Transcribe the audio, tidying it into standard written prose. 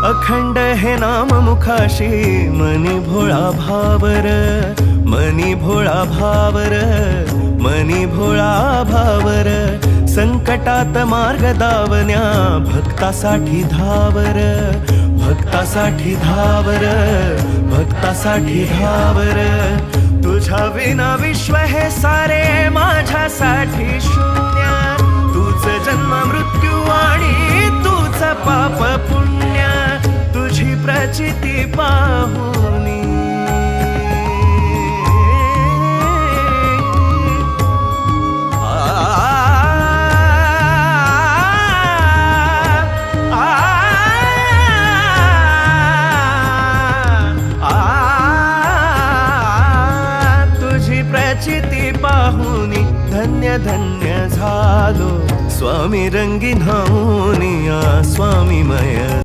अखंड हे नाम मुखाशी मनी भोळा भावर, मनी भोळा भावर, मनी भोळा भावर. संकटात मार्ग दावण्या भक्तासाठी धावर, भक्तासाठी धावर, भक्तासाठी धावर. तुझ्या विना विश्व हे सारे माझ्यासाठी शून्य. तुझ जन्म मृत्यू आणि तुझ पाप पुण्य, तुझी प्रचिती पाहुनी प्रचिती पाहुनी धन्य धन्य झालो. स्वामी रंगी न्हाऊनिया स्वामीमय